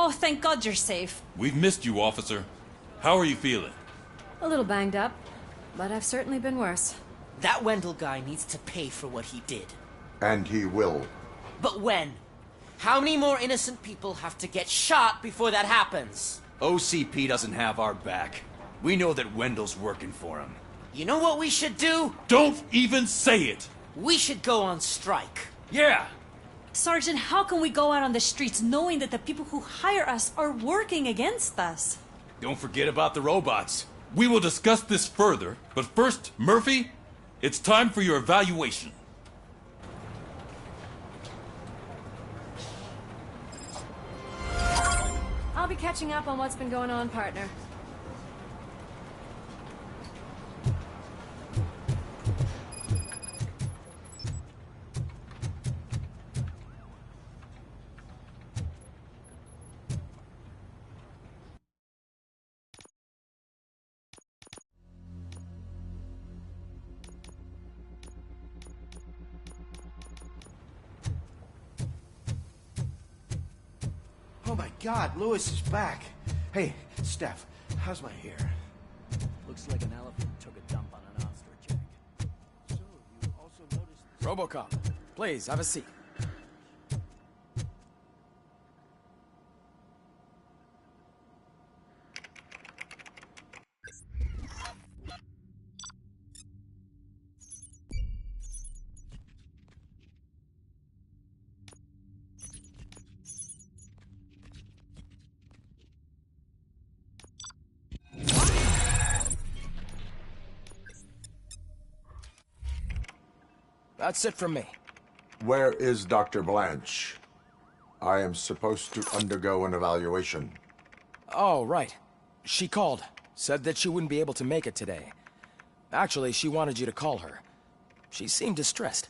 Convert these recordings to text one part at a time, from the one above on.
Oh, thank God you're safe. We've missed you, officer. How are you feeling? A little banged up, but I've certainly been worse. That Wendell guy needs to pay for what he did. And he will. But when? How many more innocent people have to get shot before that happens? OCP doesn't have our back. We know that Wendell's working for him. You know what we should do? Don't even say it! We should go on strike. Yeah! Sergeant, how can we go out on the streets knowing that the people who hire us are working against us? Don't forget about the robots. We will discuss this further, but first, Murphy, it's time for your evaluation. I'll be catching up on what's been going on, partner. Oh my God, Lewis is back. Hey, Steph, how's my hair? Looks like an elephant took a dump on an ostrich egg. So, you also noticed this... Robocop, please, have a seat. That's it from me. Where is Dr. Blanche? I am supposed to undergo an evaluation. Oh, right. She called. Said that she wouldn't be able to make it today. Actually, she wanted you to call her. She seemed distressed.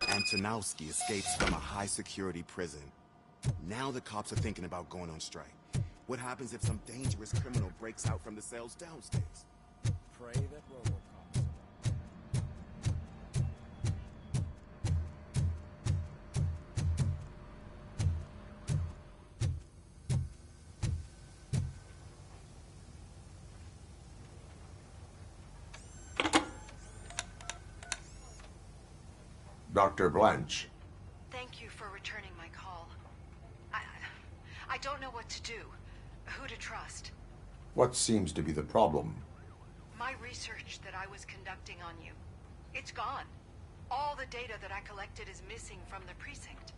Antonowski escapes from a high-security prison. Now the cops are thinking about going on strike. What happens if some dangerous criminal breaks out from the cells downstairs? Pray that Robocop. Dr. Blanche. Thank you for returning my call. I don't know what to do. Who to trust. What seems to be the problem? My research that I was conducting on you. It's gone. All the data that I collected is missing from the precinct.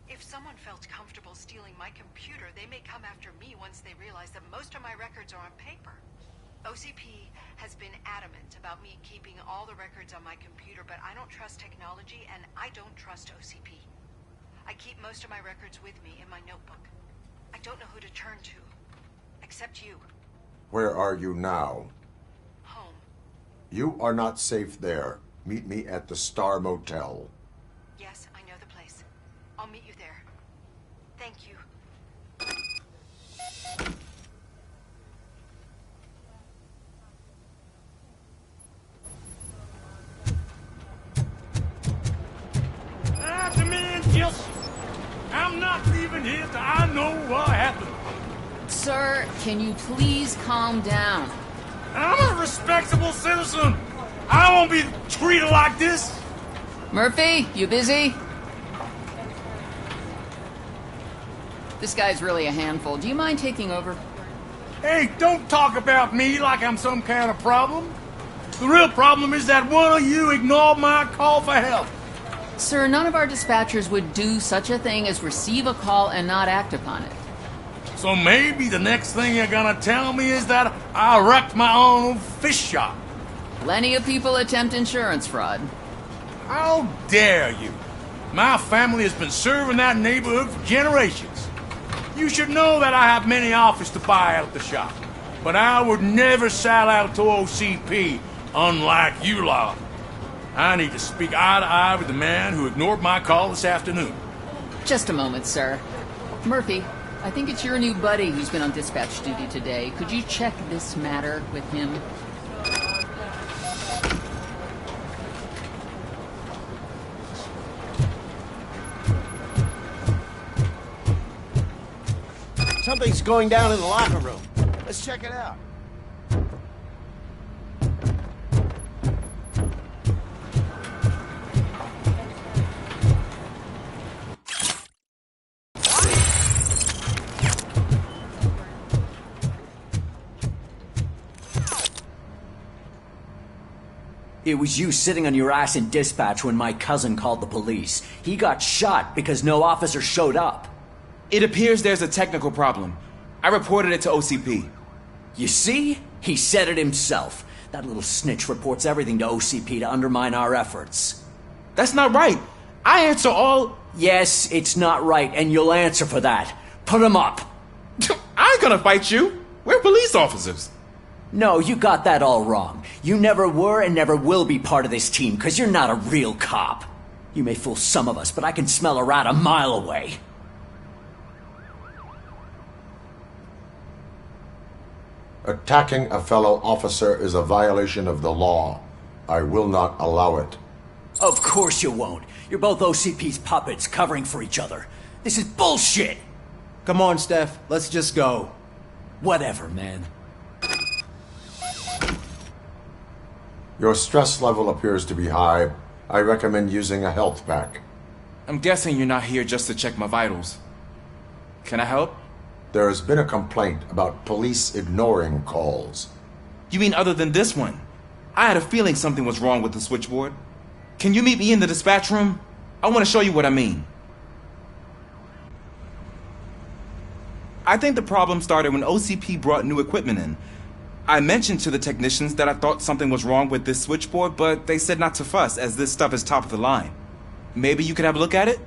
If someone felt comfortable stealing my computer, they may come after me once they realize that most of my records are on paper. OCP has been adamant about me keeping all the records on my computer, but I don't trust technology and I don't trust OCP. I keep most of my records with me in my notebook. I don't know who to turn to. Except you. Where are you now? Home. You are not safe there. Meet me at the Star Motel. Yes, I know the place. I'll meet you there. Thank you. The man just... I'm not leaving here till I know what happened. Sir, can you please calm down? I'm a respectable citizen. I won't be treated like this. Murphy, you busy? This guy's really a handful. Do you mind taking over? Hey, don't talk about me like I'm some kind of problem. The real problem is that one of you ignored my call for help. Sir, none of our dispatchers would do such a thing as receive a call and not act upon it. So maybe the next thing you're gonna tell me is that I wrecked my own fish shop. Plenty of people attempt insurance fraud. How dare you? My family has been serving that neighborhood for generations. You should know that I have many offers to buy out the shop. But I would never sell out to OCP, unlike you lot. I need to speak eye to eye with the man who ignored my call this afternoon. Just a moment, sir. Murphy, I think it's your new buddy who's been on dispatch duty today. Could you check this matter with him? Something's going down in the locker room. Let's check it out. It was you sitting on your ass in dispatch when my cousin called the police. He got shot because no officer showed up. It appears there's a technical problem. I reported it to OCP. You see? He said it himself. That little snitch reports everything to OCP to undermine our efforts. That's not right. I answer all... Yes, it's not right, and you'll answer for that. Put him up. I ain't gonna fight you. We're police officers. No, you got that all wrong. You never were and never will be part of this team, because you're not a real cop. You may fool some of us, but I can smell a rat a mile away. Attacking a fellow officer is a violation of the law. I will not allow it. Of course you won't. You're both OCP's puppets covering for each other. This is bullshit! Come on, Steph. Let's just go. Whatever, man. Your stress level appears to be high. I recommend using a health pack. I'm guessing you're not here just to check my vitals. Can I help? There has been a complaint about police ignoring calls. You mean other than this one? I had a feeling something was wrong with the switchboard. Can you meet me in the dispatch room? I want to show you what I mean. I think the problem started when OCP brought new equipment in. I mentioned to the technicians that I thought something was wrong with this switchboard, but they said not to fuss, as this stuff is top of the line. Maybe you could have a look at it?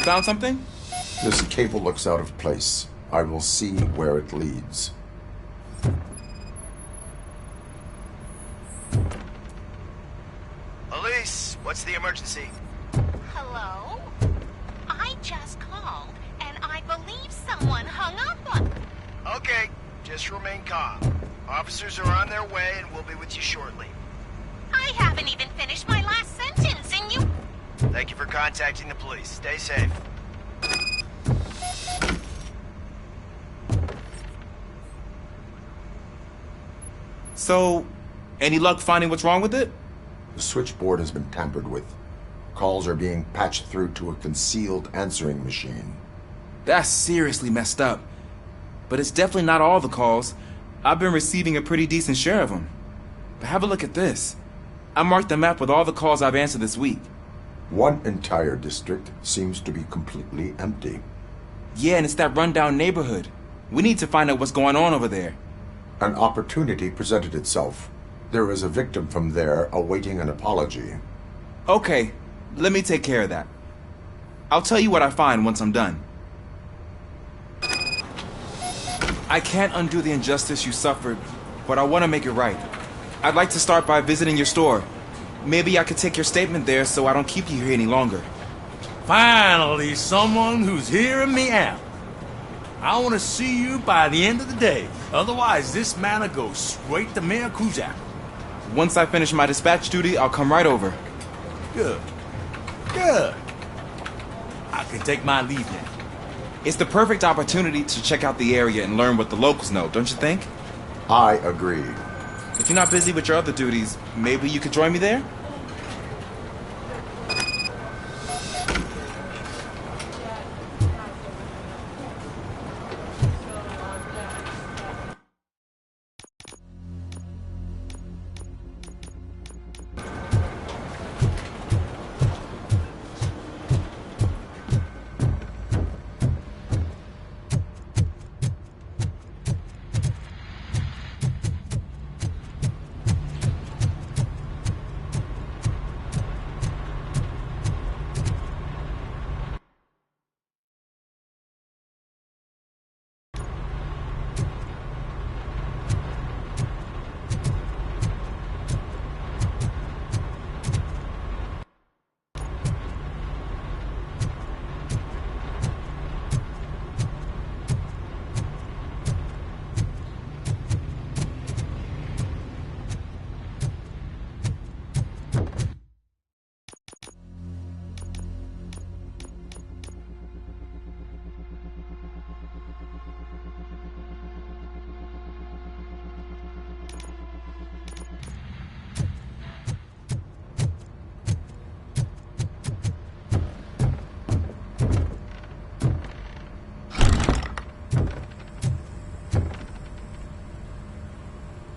Found something? This cable looks out of place. I will see where it leads. Elise, what's the emergency? Hello? I just called, and I believe someone hung up on... Okay, just remain calm. Officers are on their way, and we'll be with you shortly. I haven't even finished my last sentence, and you... Thank you for contacting the police. Stay safe. So, any luck finding what's wrong with it? The switchboard has been tampered with. Calls are being patched through to a concealed answering machine. That's seriously messed up. But it's definitely not all the calls. I've been receiving a pretty decent share of them. But have a look at this. I marked the map with all the calls I've answered this week. One entire district seems to be completely empty. Yeah, and it's that rundown neighborhood. We need to find out what's going on over there. An opportunity presented itself. There is a victim from there awaiting an apology. Okay, let me take care of that. I'll tell you what I find once I'm done. I can't undo the injustice you suffered, but I want to make it right. I'd like to start by visiting your store. Maybe I could take your statement there so I don't keep you here any longer. Finally, someone who's hearing me out. I want to see you by the end of the day. Otherwise, this matter goes straight to Mayor Kuzak. Once I finish my dispatch duty, I'll come right over. Good. Good. I can take my leave now. It's the perfect opportunity to check out the area and learn what the locals know, don't you think? I agree. If you're not busy with your other duties, maybe you could join me there?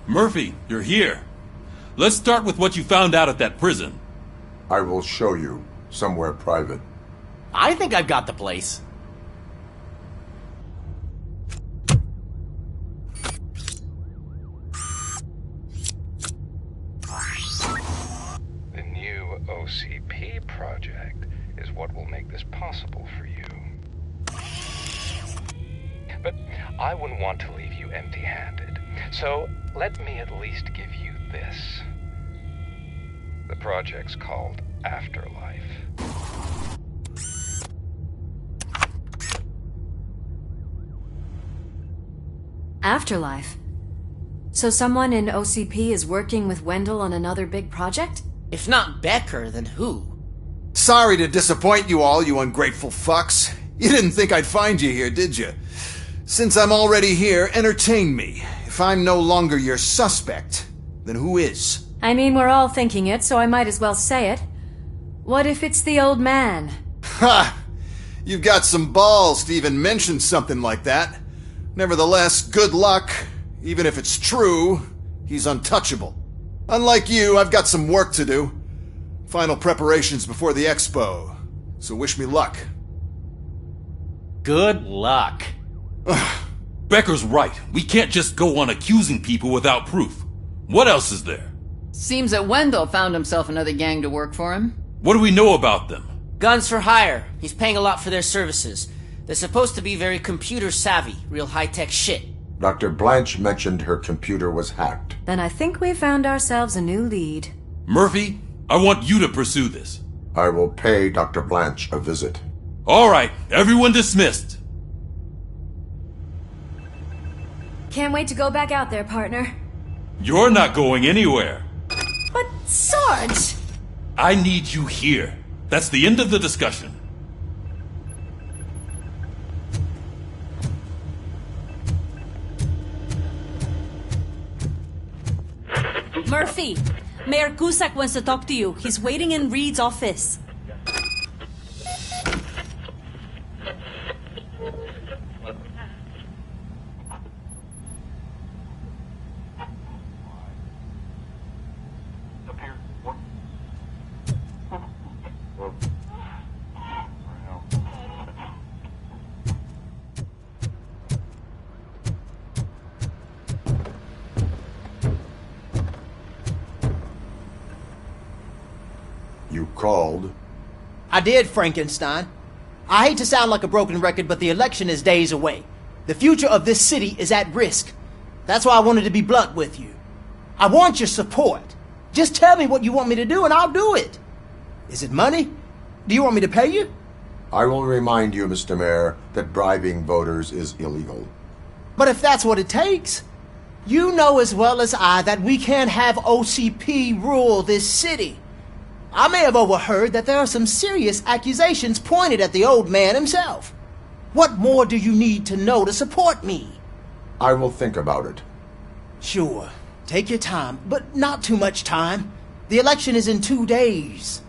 Murphy, you're here. Let's start with what you found out at that prison. I will show you somewhere private. I think I've got the place. The new OCP project is what will make this possible for you. But I wouldn't want to leave you empty-handed. So let me at least give you this. The project's called Afterlife. Afterlife? So someone in OCP is working with Wendell on another big project? If not Becker, then who? Sorry to disappoint you all, you ungrateful fucks. You didn't think I'd find you here, did you? Since I'm already here, entertain me. If I'm no longer your suspect, then who is? I mean, we're all thinking it, so I might as well say it. What if it's the old man? Ha! You've got some balls to even mention something like that. Nevertheless, good luck. Even if it's true, he's untouchable. Unlike you, I've got some work to do. Final preparations before the expo. So wish me luck. Good luck. Becker's right. We can't just go on accusing people without proof. What else is there? Seems that Wendell found himself another gang to work for him. What do we know about them? Guns for hire. He's paying a lot for their services. They're supposed to be very computer savvy, real high-tech shit. Dr. Blanche mentioned her computer was hacked. Then I think we found ourselves a new lead. Murphy, I want you to pursue this. I will pay Dr. Blanche a visit. All right, everyone dismissed. Can't wait to go back out there, partner. You're not going anywhere. But, Sarge! I need you here. That's the end of the discussion. Murphy, Mayor Cusack wants to talk to you. He's waiting in Reed's office. You called? I did, Frankenstein. I hate to sound like a broken record, but the election is days away. The future of this city is at risk. That's why I wanted to be blunt with you. I want your support. Just tell me what you want me to do and I'll do it. Is it money? Do you want me to pay you? I will remind you, Mr. Mayor, that bribing voters is illegal. But if that's what it takes, you know as well as I that we can't have OCP rule this city. I may have overheard that there are some serious accusations pointed at the old man himself. What more do you need to know to support me? I will think about it. Sure. Take your time, but not too much time. The election is in 2 days.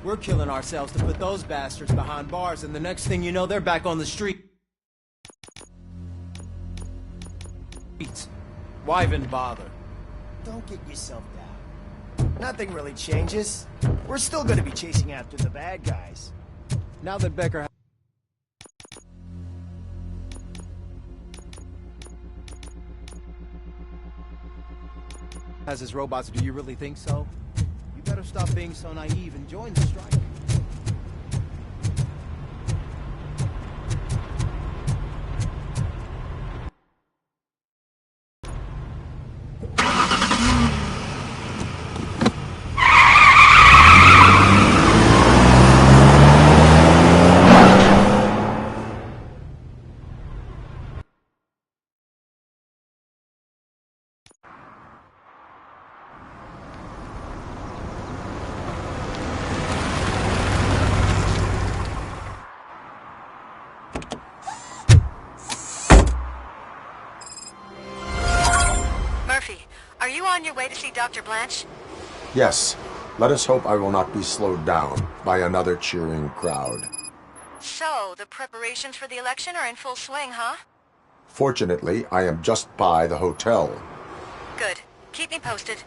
We're killing ourselves to put those bastards behind bars, and the next thing you know, they're back on the street. Why even bother? Don't get yourself down. Nothing really changes. We're still gonna be chasing after the bad guys. Now that Becker has his robots, do you really think so? You better stop being so naive and join the strike. Are you on your way to see Dr. Blanche? Yes. Let us hope I will not be slowed down by another cheering crowd. So, the preparations for the election are in full swing, huh? Fortunately, I am just by the hotel. Good. Keep me posted.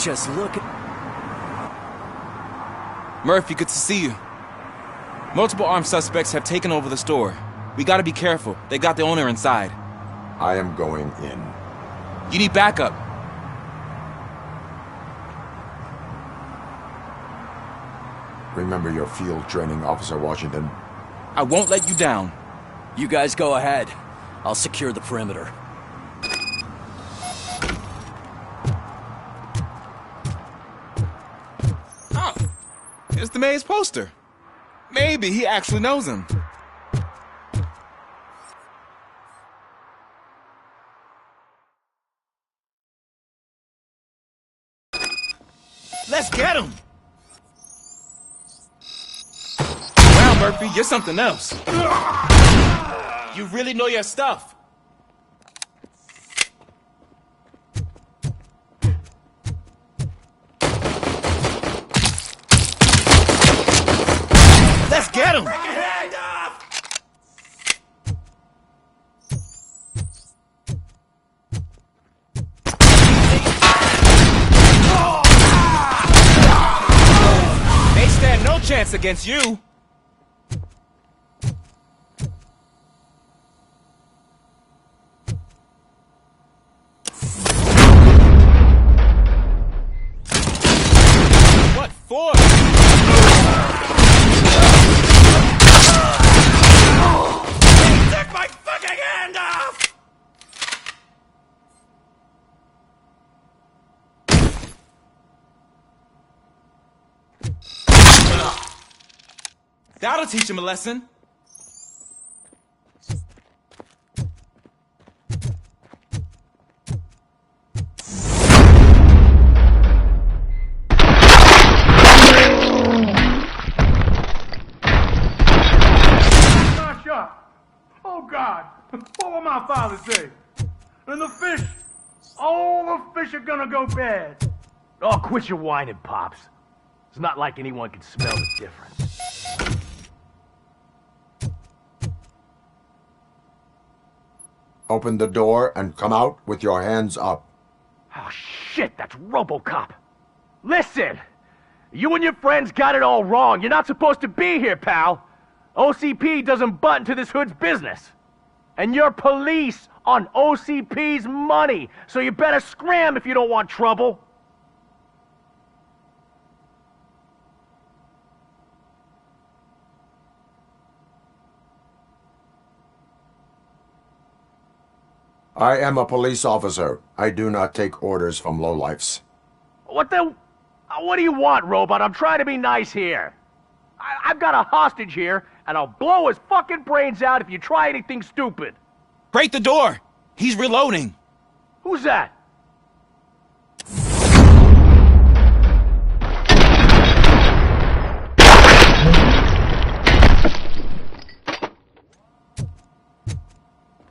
just look at... Murphy, good to see you. Multiple armed suspects have taken over the store. We gotta be careful. They got the owner inside. I am going in. You need backup. Remember your field training, Officer Washington. I won't let you down. You guys go ahead. I'll secure the perimeter. Oh, it's the mayor's poster. Maybe he actually knows him. Let's get him! Wow, Murphy, you're something else. You really know your stuff. Let's get him! They stand no chance against you. What for? Take my fucking hand off! That'll teach him a lesson. My shot! Oh God! What will my father say? And the fish! All the fish are gonna go bad! Oh, quit your whining, Pops. It's not like anyone can smell the difference. Open the door and come out with your hands up. Oh, shit, that's Robocop. Listen! You and your friends got it all wrong. You're not supposed to be here, pal. OCP doesn't butt into this hood's business. And you're police on OCP's money, so you better scram if you don't want trouble. I am a police officer. I do not take orders from lowlifes. What do you want, Robot? I'm trying to be nice here. I've got a hostage here, and I'll blow his fucking brains out if you try anything stupid. Break the door! He's reloading. Who's that?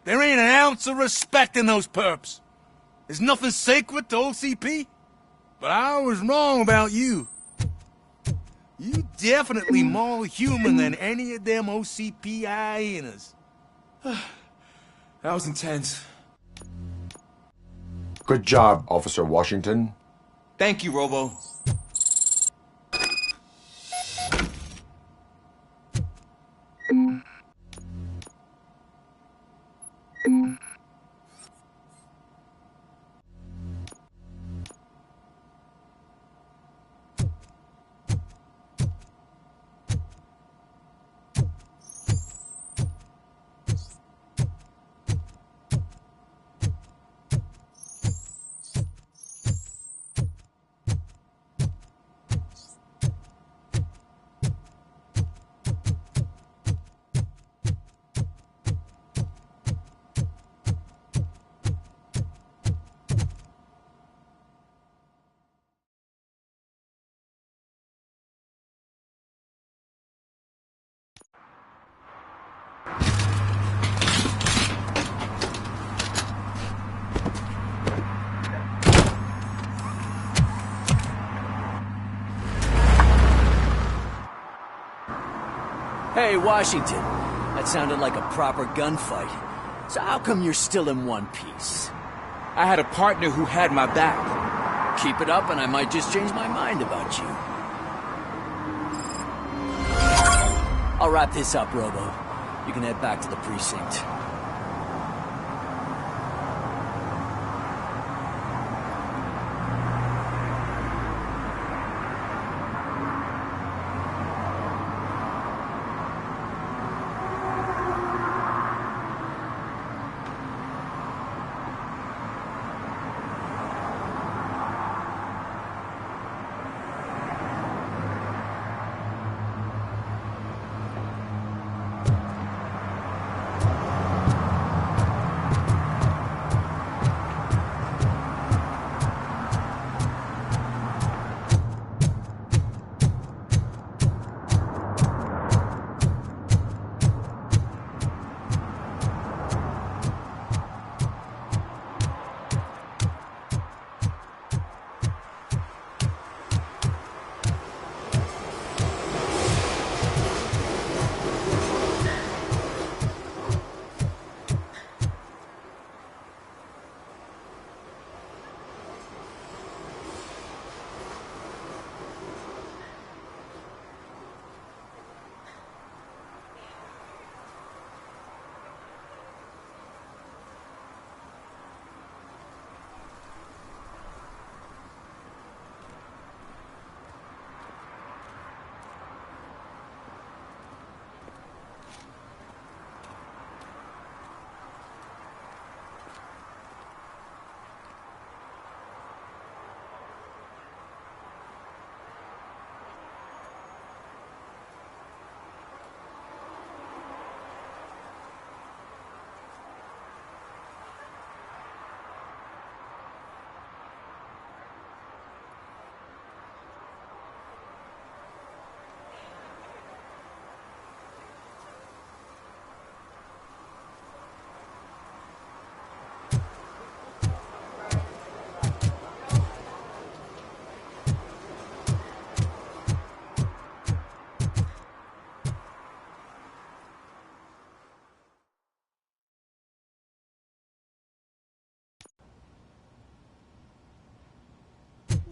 There ain't an ounce of respect in those perps. There's nothing sacred to OCP. But I was wrong about you. You definitely more human than any of them OCP hyenas. That was intense. Good job, Officer Washington. Thank you, Robo. Hey, Washington. That sounded like a proper gunfight. So how come you're still in one piece? I had a partner who had my back. Keep it up and I might just change my mind about you. I'll wrap this up, Robo. You can head back to the precinct.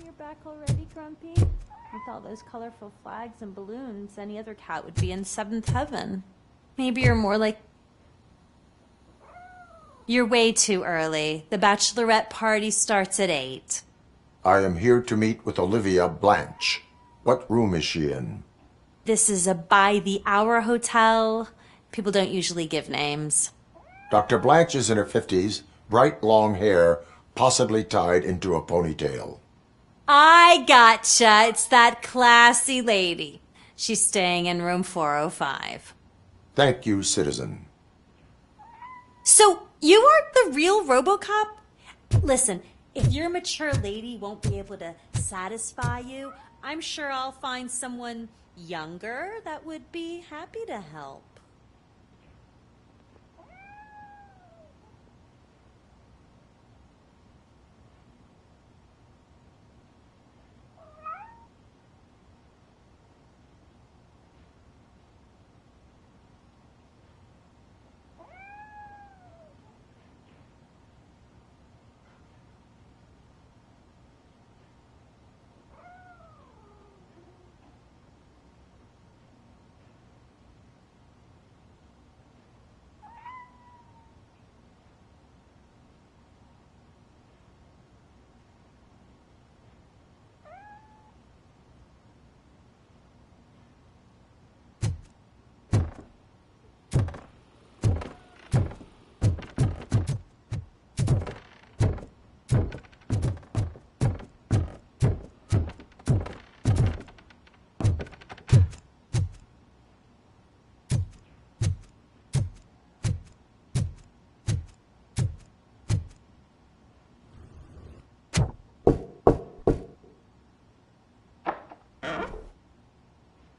You're back already, Grumpy? With all those colorful flags and balloons, any other cat would be in seventh heaven. Maybe you're more like... You're way too early. The bachelorette party starts at 8. I am here to meet with Olivia Blanche. What room is she in? This is a by-the-hour hotel. People don't usually give names. Dr. Blanche is in her 50s, bright long hair, possibly tied into a ponytail. I gotcha. It's that classy lady. She's staying in room 405. Thank you, citizen. So, you are the real Robocop? Listen, if your mature lady won't be able to satisfy you, I'm sure I'll find someone younger that would be happy to help.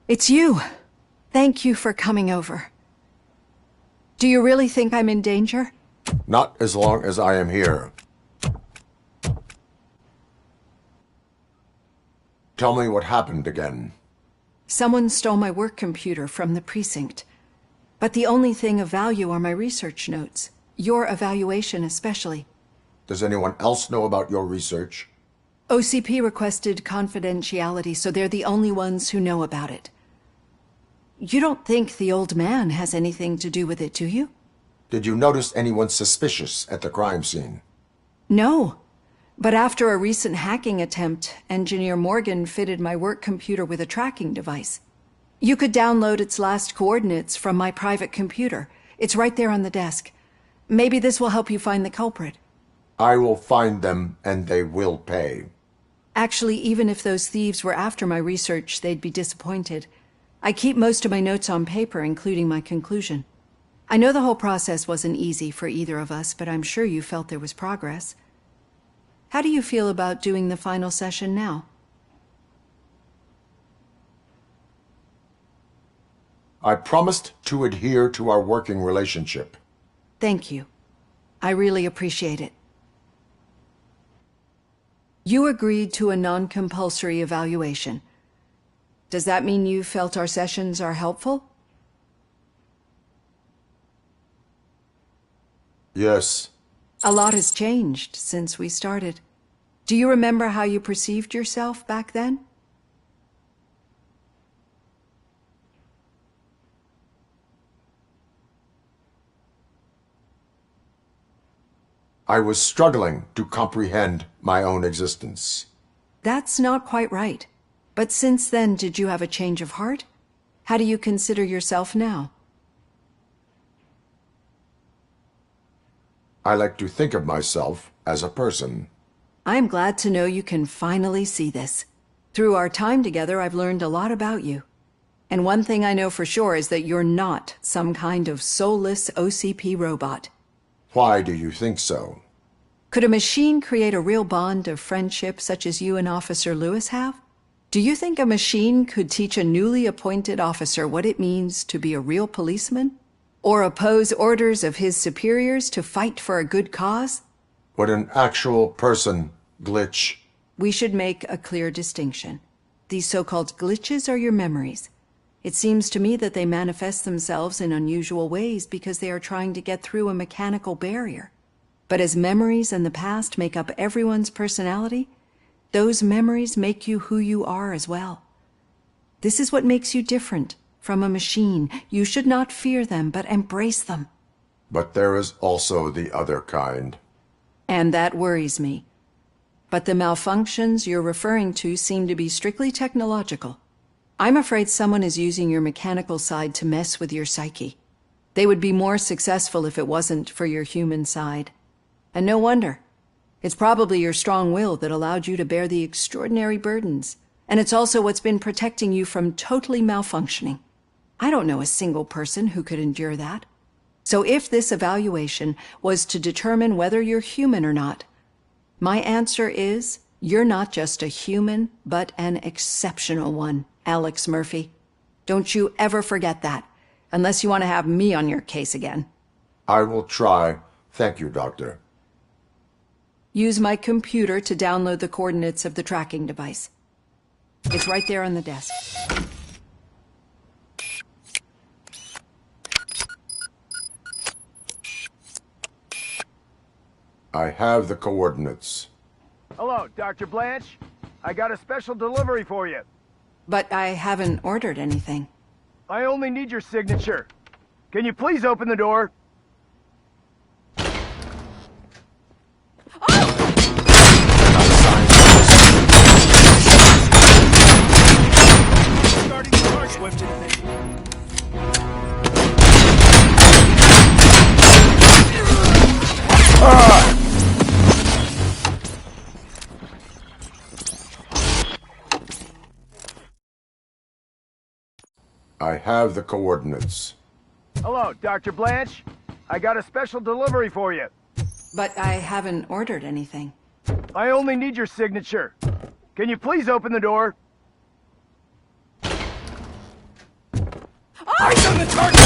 It's you. Thank you for coming over. Do you really think I'm in danger? Not as long as I am here. Tell me what happened again. Someone stole my work computer from the precinct. But the only thing of value are my research notes. Your evaluation especially. Does anyone else know about your research? OCP requested confidentiality, so they're the only ones who know about it. You don't think the old man has anything to do with it, do you? Did you notice anyone suspicious at the crime scene? No. But after a recent hacking attempt, Engineer Morgan fitted my work computer with a tracking device. You could download its last coordinates from my private computer. It's right there on the desk. Maybe this will help you find the culprit. I will find them, and they will pay. Actually, even if those thieves were after my research, they'd be disappointed. I keep most of my notes on paper, including my conclusion. I know the whole process wasn't easy for either of us, but I'm sure you felt there was progress. How do you feel about doing the final session now? I promised to adhere to our working relationship. Thank you. I really appreciate it. You agreed to a non-compulsory evaluation. Does that mean you felt our sessions are helpful? Yes. A lot has changed since we started. Do you remember how you perceived yourself back then? I was struggling to comprehend my own existence. That's not quite right. But since then, did you have a change of heart? How do you consider yourself now? I like to think of myself as a person. I'm glad to know you can finally see this. Through our time together, I've learned a lot about you. And one thing I know for sure is that you're not some kind of soulless OCP robot. Why do you think so? Could a machine create a real bond of friendship such as you and Officer Lewis have? Do you think a machine could teach a newly appointed officer what it means to be a real policeman? Or oppose orders of his superiors to fight for a good cause? Would an actual person glitch? We should make a clear distinction. These so-called glitches are your memories. It seems to me that they manifest themselves in unusual ways because they are trying to get through a mechanical barrier. But as memories in the past make up everyone's personality, those memories make you who you are as well. This is what makes you different from a machine. You should not fear them, but embrace them. But there is also the other kind. And that worries me. But the malfunctions you're referring to seem to be strictly technological. I'm afraid someone is using your mechanical side to mess with your psyche. They would be more successful if it wasn't for your human side. And no wonder. It's probably your strong will that allowed you to bear the extraordinary burdens. And it's also what's been protecting you from totally malfunctioning. I don't know a single person who could endure that. So if this evaluation was to determine whether you're human or not, my answer is you're not just a human, but an exceptional one, Alex Murphy. Don't you ever forget that, unless you want to have me on your case again. I will try. Thank you, Doctor. Use my computer to download the coordinates of the tracking device. It's right there on the desk. I have the coordinates. Hello, Dr. Blanche. I got a special delivery for you. But I haven't ordered anything. I only need your signature. Can you please open the door? I have the coordinates. Hello, Dr. Blanche. I got a special delivery for you. But I haven't ordered anything. I only need your signature. Can you please open the door? Eyes on the target!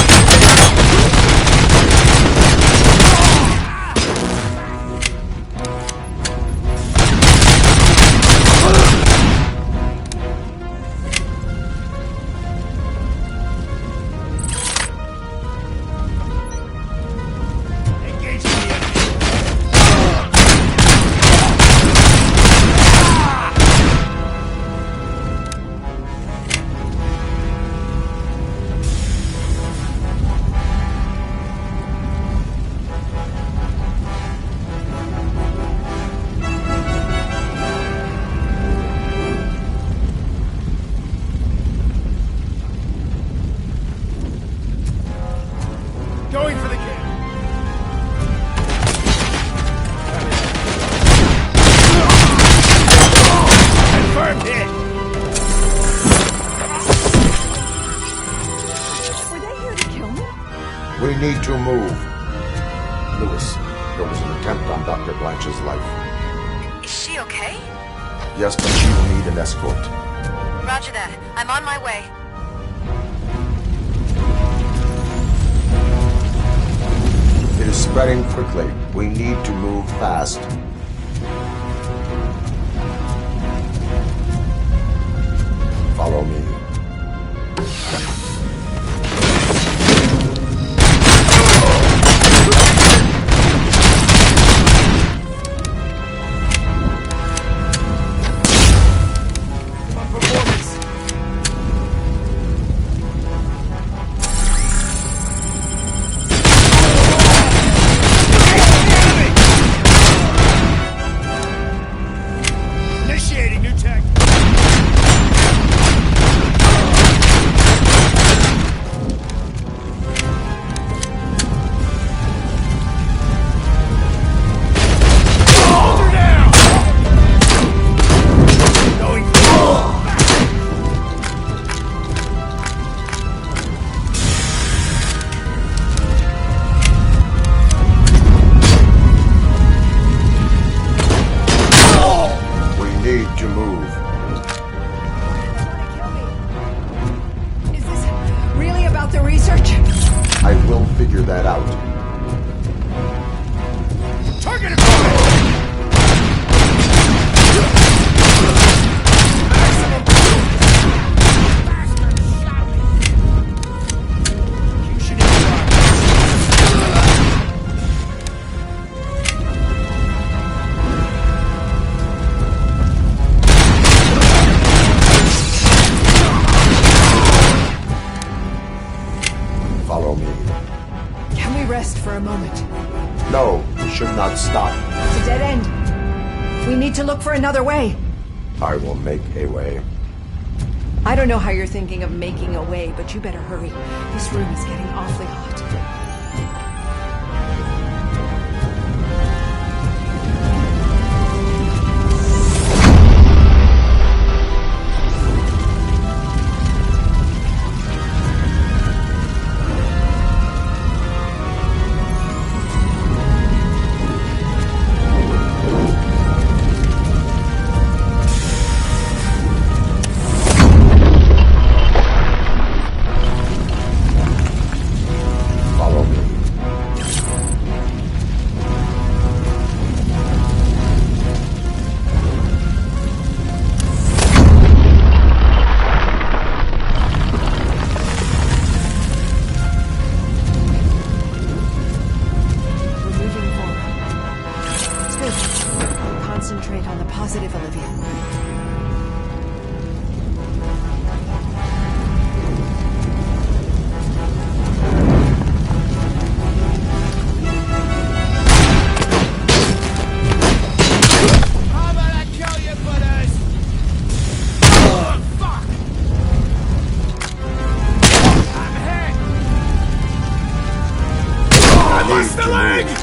Engage the enemy. need to move. Lewis, there was an attempt on Dr. Blanche's life. Is she okay? Yes, but she will need an escort. Roger that. I'm on my way. It is spreading quickly. We need to move fast. Follow me. Initiating new tech. We need to move. Is this really about the research? I will figure that out. Target acquired! Follow me. Can we rest for a moment? No, we should not stop. It's a dead end. We need to look for another way. I will make a way. I don't know how you're thinking of making a way, but you better hurry. This room is getting awfully hot. Follow me. We're moving forward. It's good. Concentrate on the positive, Olivia. How about I kill you, butters? Oh, fuck! I'm hit! I need to move.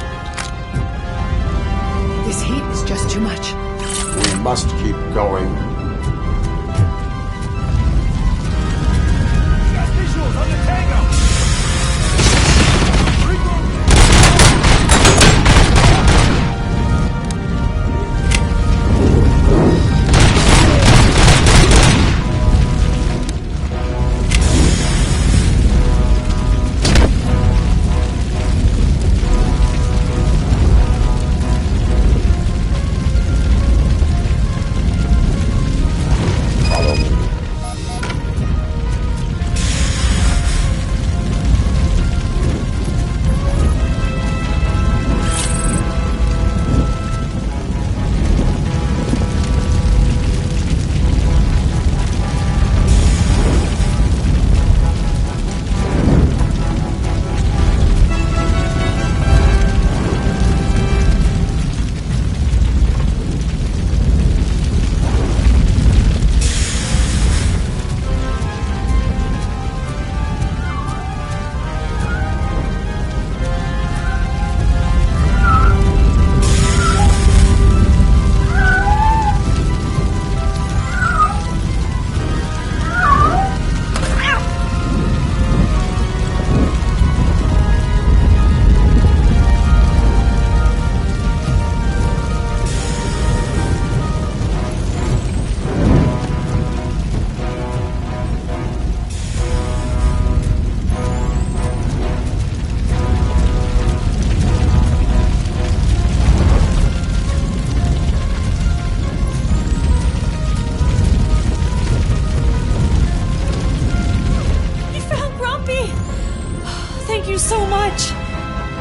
This heat is just too much. We must keep going. Got visuals on the Tango!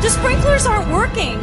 The sprinklers aren't working.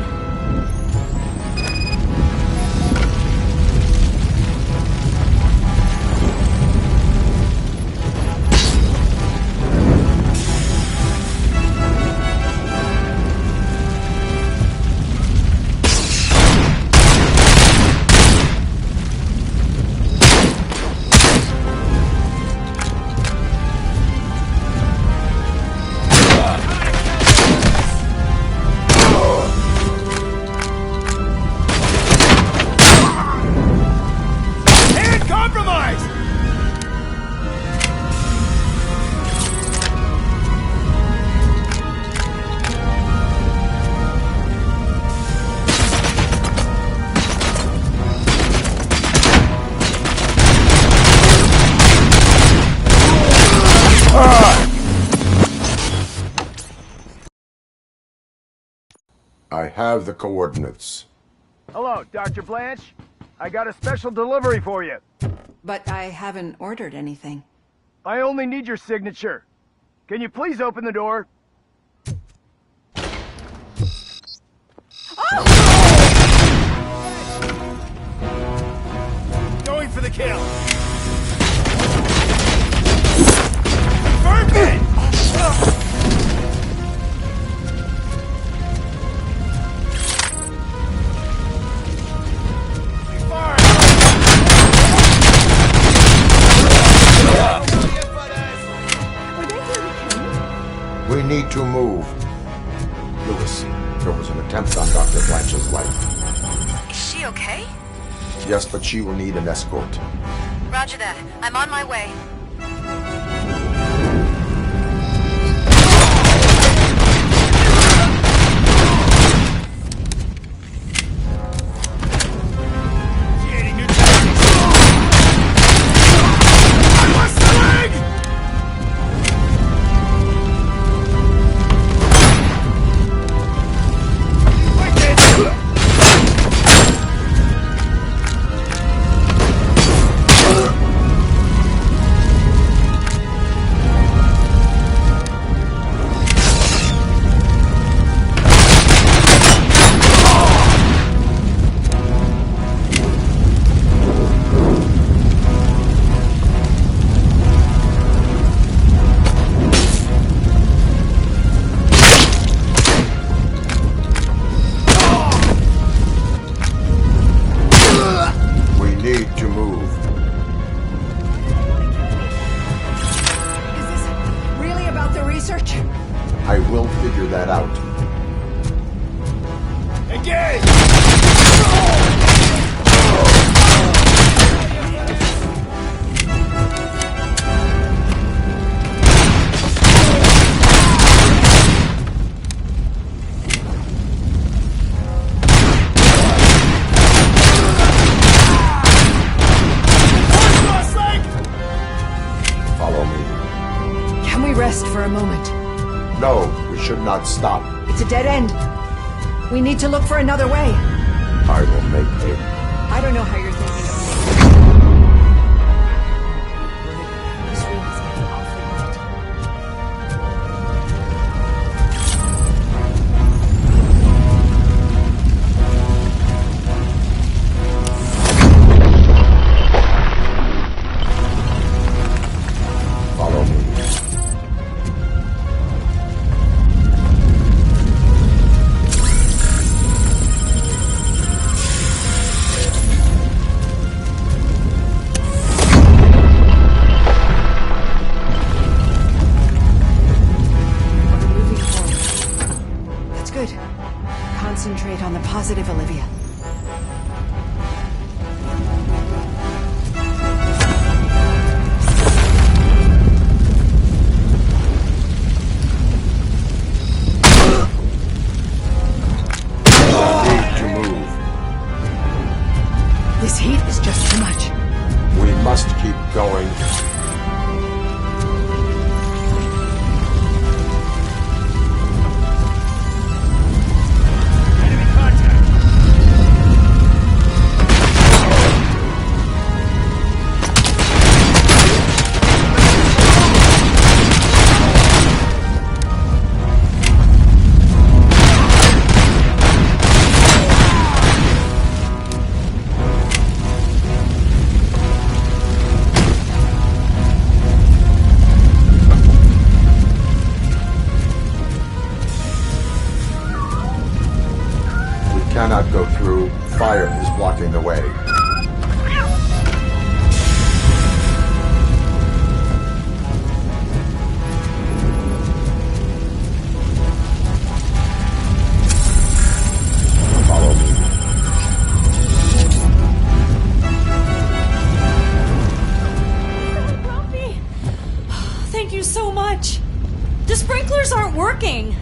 I have the coordinates. Hello, Dr. Blanche. I got a special delivery for you. But I haven't ordered anything. I only need your signature. Can you please open the door? Going for the kill. Burn it! We need to move. Lewis, there was an attempt on Dr. Blanche's life. Is she okay? Yes, but she will need an escort. Roger that. I'm on my way. I will figure that out. Engage! Follow me. Can we rest for a moment? No, we should not stop. It's a dead end. We need to look for another way. I will make a... I don't know how you're thinking of me. This room is getting awfully light. Follow me. Moving forward. That's good. Concentrate on the positive, Olivia. Need to move. This heat is just too much. We must keep going. sensors aren't working.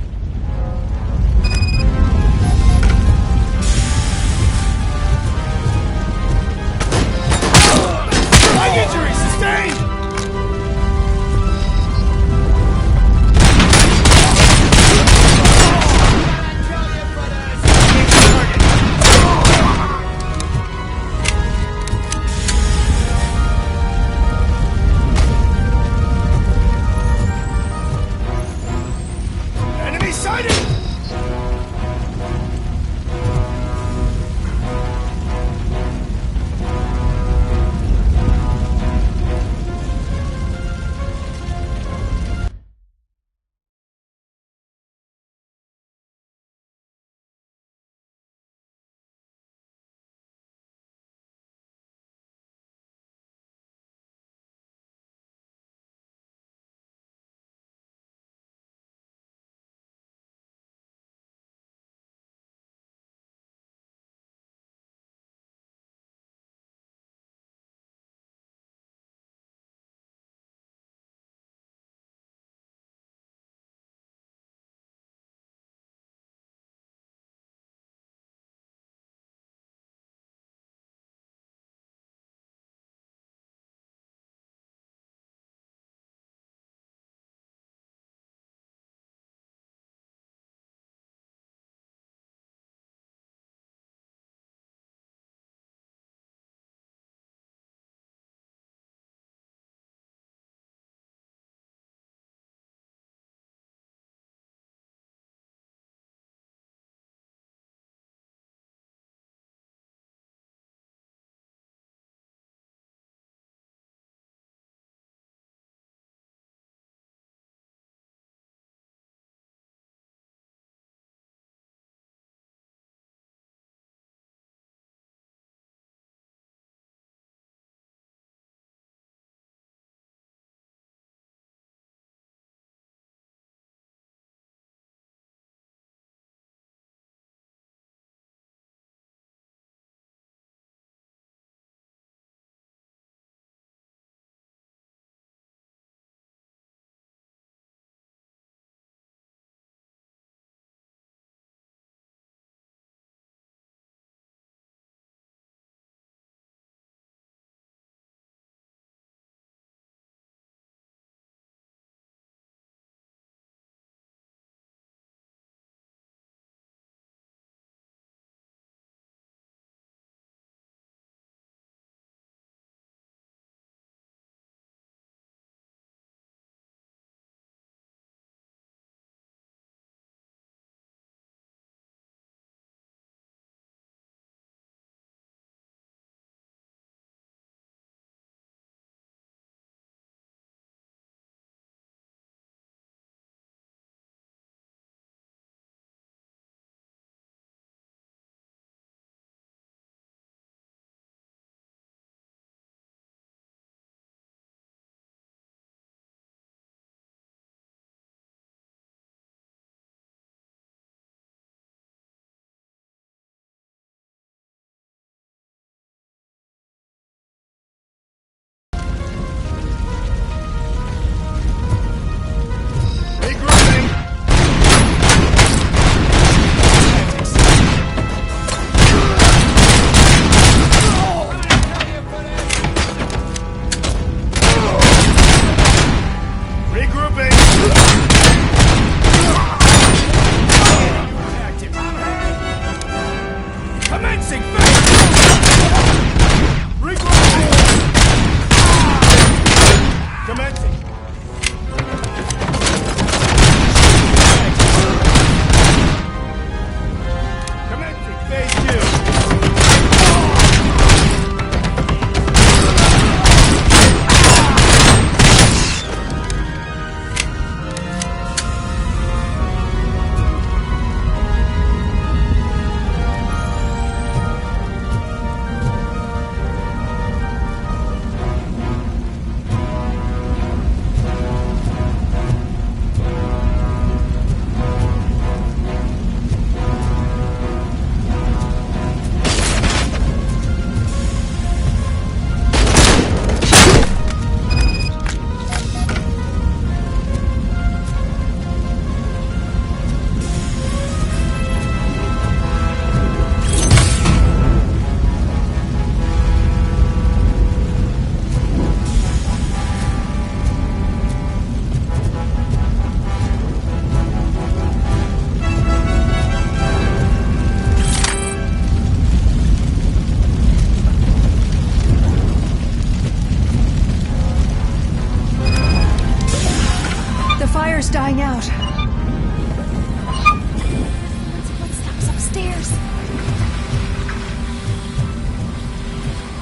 Leg injury sustained! Enemy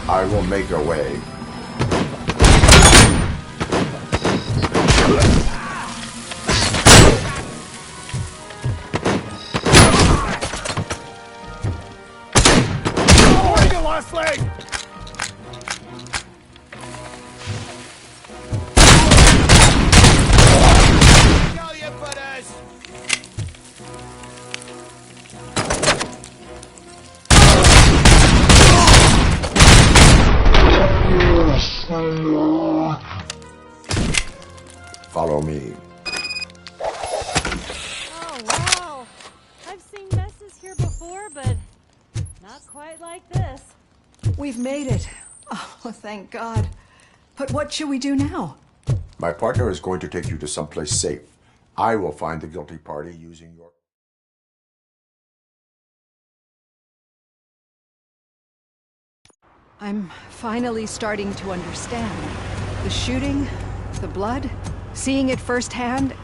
I will make a way. Oregon lost leg! Follow me. Oh, wow. I've seen messes here before, but not quite like this. We've made it. Oh, thank God. But what should we do now? My partner is going to take you to someplace safe. I will find the guilty party using your... I'm finally starting to understand. The shooting, the blood, seeing it firsthand,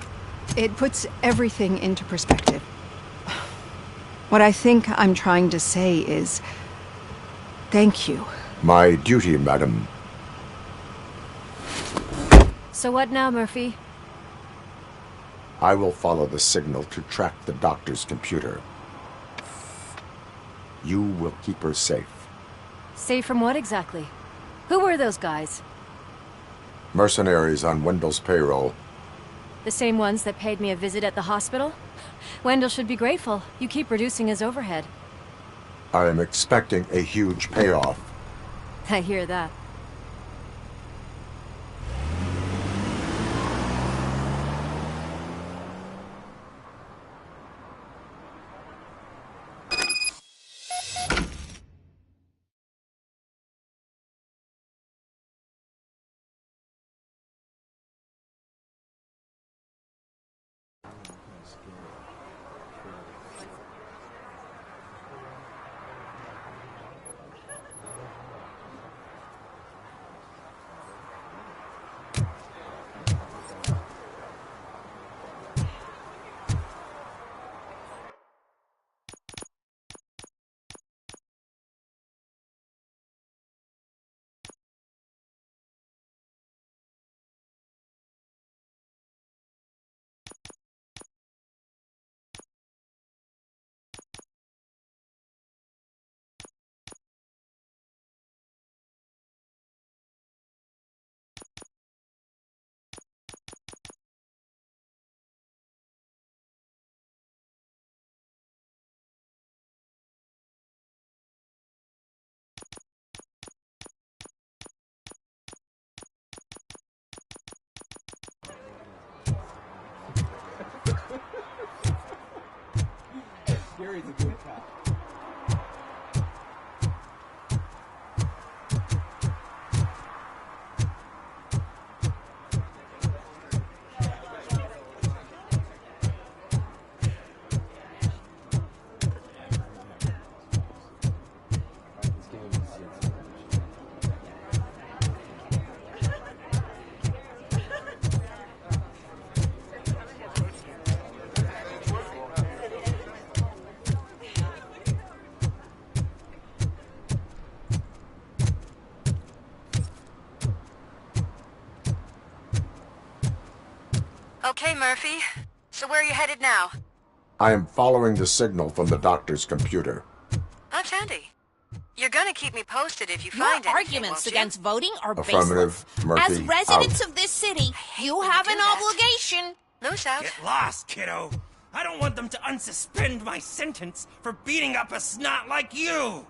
it puts everything into perspective. What I think I'm trying to say is, thank you. My duty, madam. So what now, Murphy? I will follow the signal to track the doctor's computer. You will keep her safe. Safe from what exactly? Who were those guys? Mercenaries on Wendell's payroll. The same ones that paid me a visit at the hospital? Wendell should be grateful. You keep reducing his overhead. I am expecting a huge payoff. I hear that. Gary's a good cop. Okay, Murphy. So where are you headed now? I am following the signal from the doctor's computer. That's handy. You're gonna keep me posted if you find Your anything, arguments won't you? against voting are Affirmative, baseless. Murphy, As residents out. of this city, you have an obligation. Loose out. Get lost, kiddo. I don't want them to unsuspend my sentence for beating up a snot like you.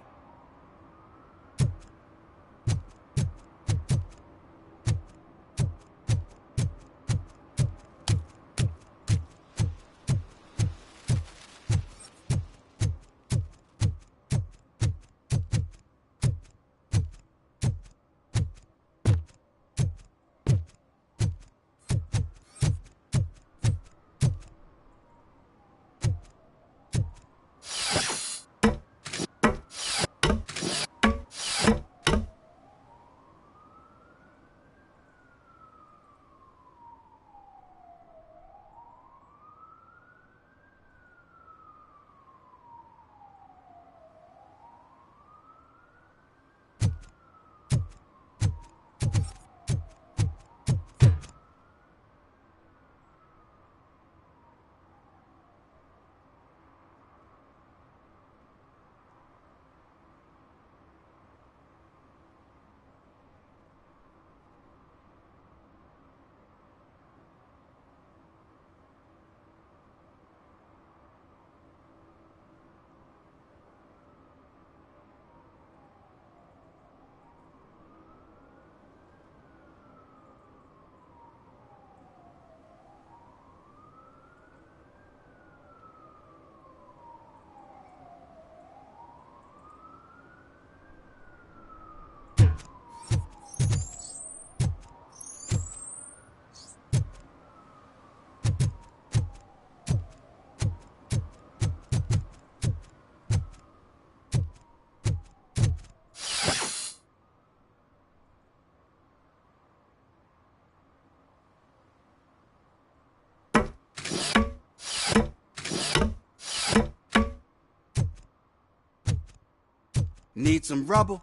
Need some rubble?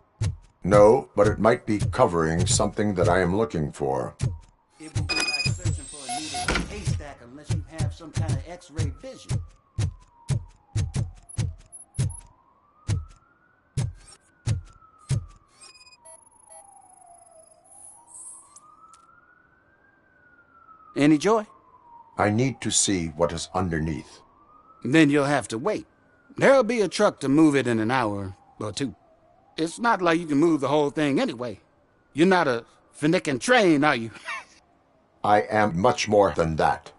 No, but it might be covering something that I am looking for. It would be like searching for a needle in a haystack unless you have some kind of X-ray vision. Any joy? I need to see what is underneath. Then you'll have to wait. There'll be a truck to move it in an hour or two. It's not like you can move the whole thing anyway. You're not a finicking train, are you? I am much more than that.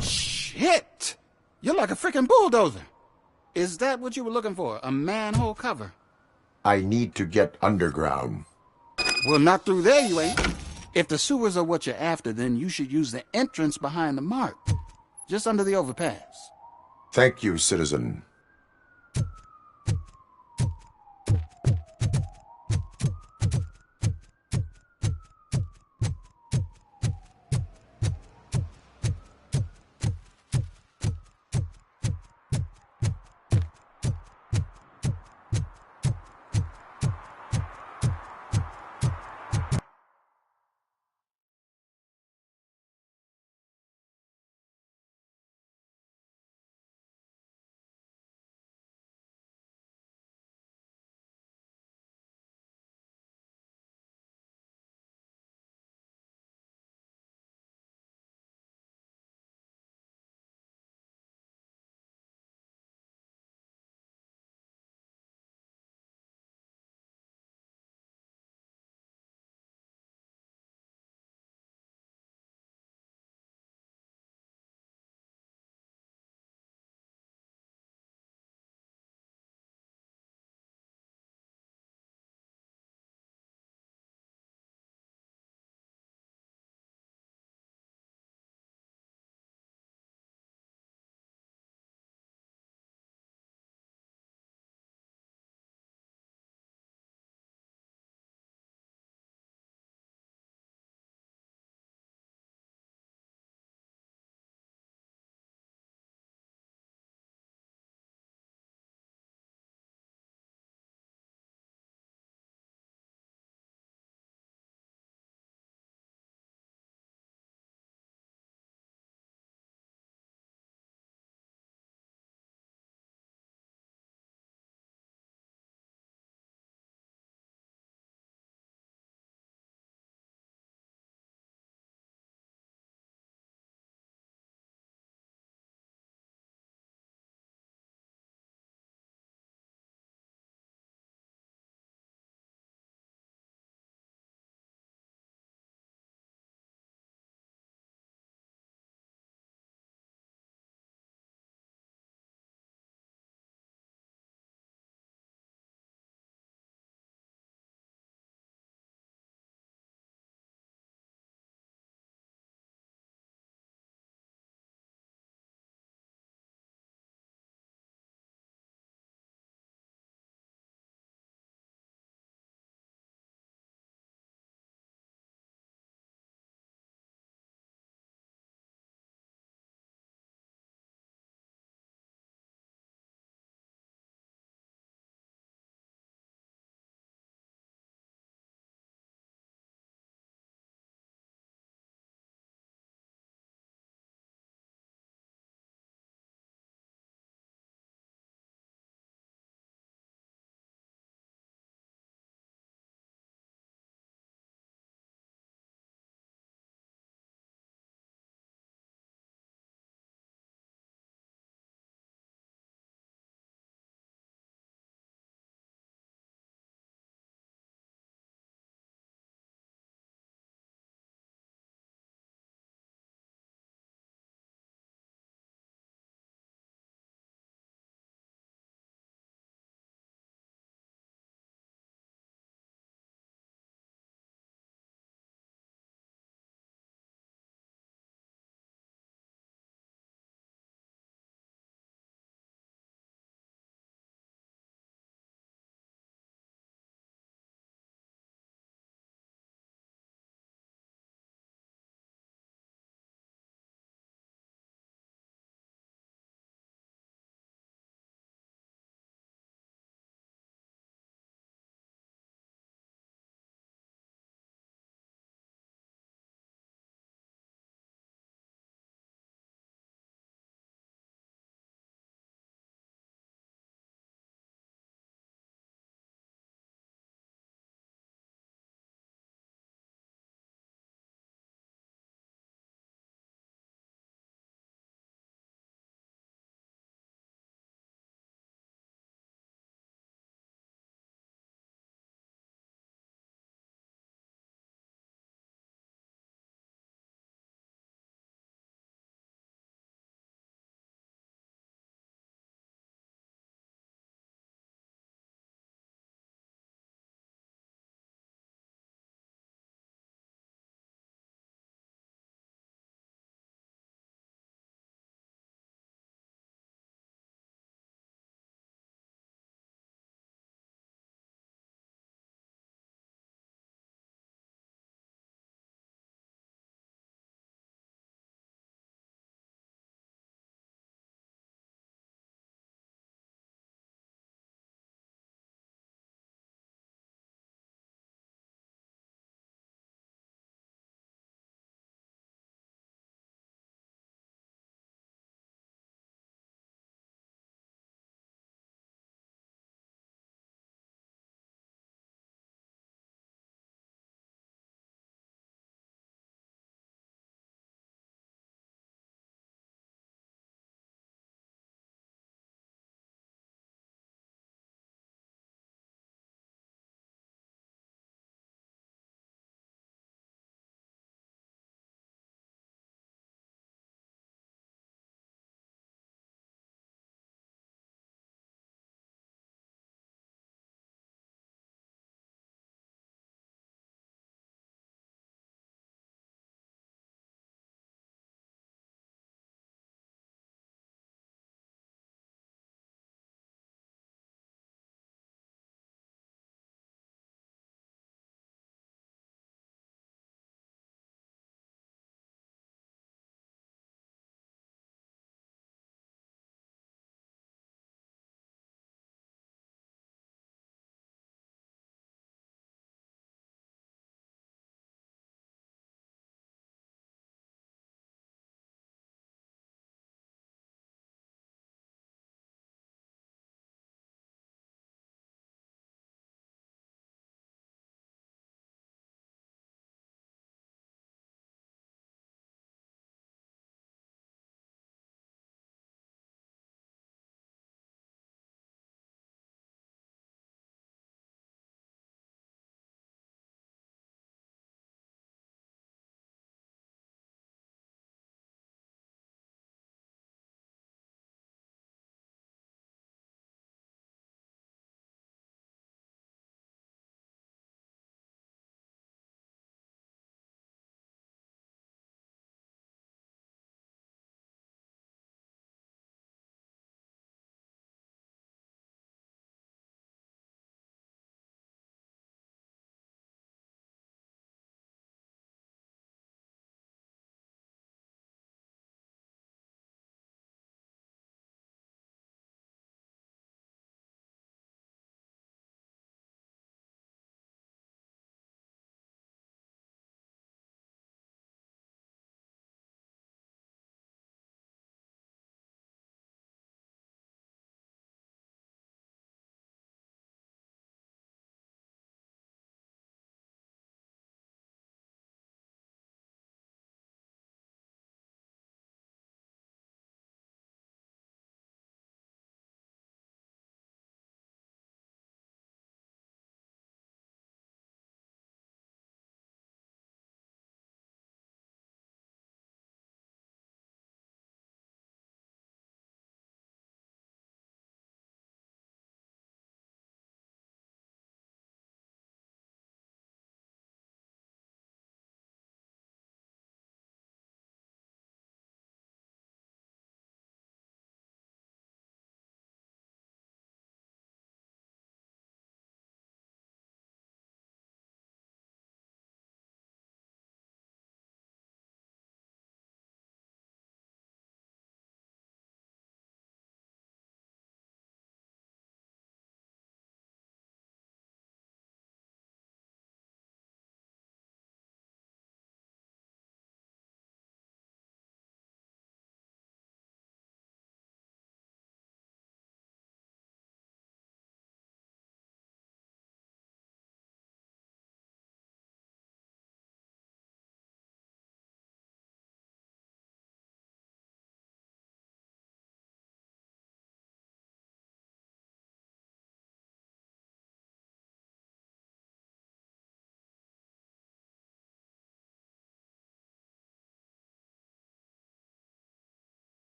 Shit! You're like a freaking bulldozer. Is that what you were looking for? A manhole cover? I need to get underground. Well, not through there, you ain't. If the sewers are what you're after, then you should use the entrance behind the mark. Just under the overpass. Thank you, citizen.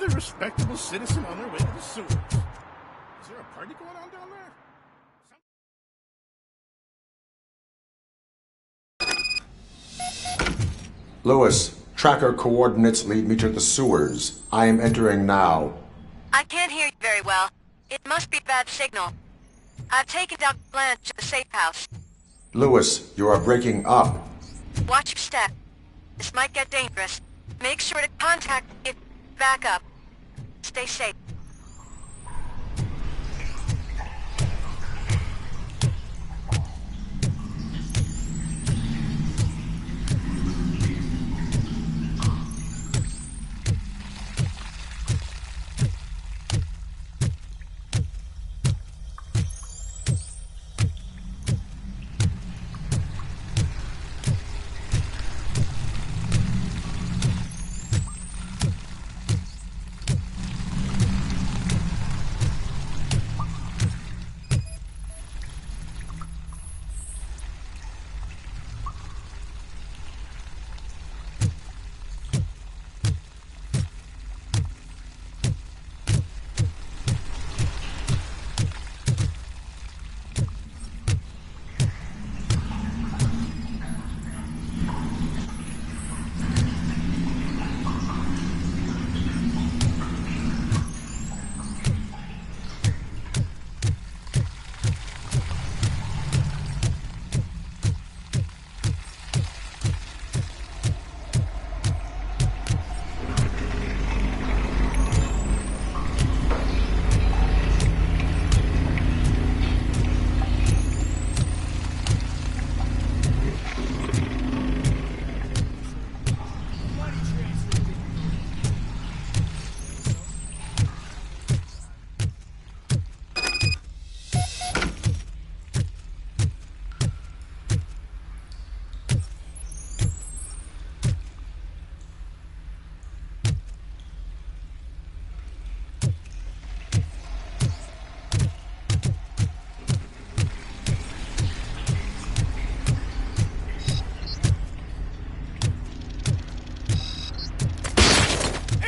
another respectable citizen on their way to the sewers. Is there a party going on down there? Lewis, tracker coordinates lead me to the sewers. I am entering now. I can't hear you very well. It must be a bad signal. I've taken Dr. Blanche to the safe house. Lewis, you are breaking up. Watch your step. This might get dangerous. Make sure to contact if back up. Stay safe.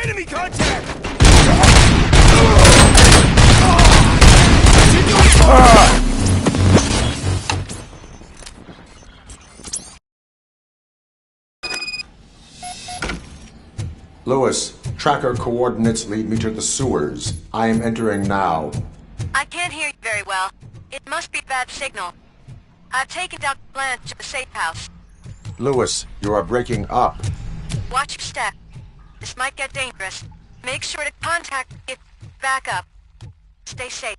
Enemy contact! Lewis, tracker coordinates lead me to the sewers. I am entering now. I can't hear you very well. It must be a bad signal. I've taken Dr. Blanche to the safe house. Lewis, you are breaking up. Watch your step. This might get dangerous. Make sure to contact if back up. Stay safe.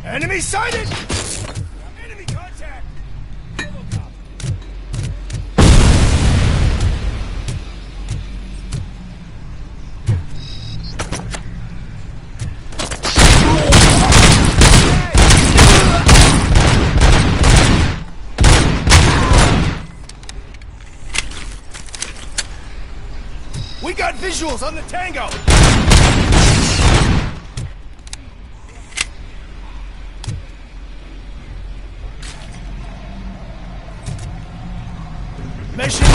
Enemy sighted! Enemy contact! Robocop. We got visuals on the Tango! Mission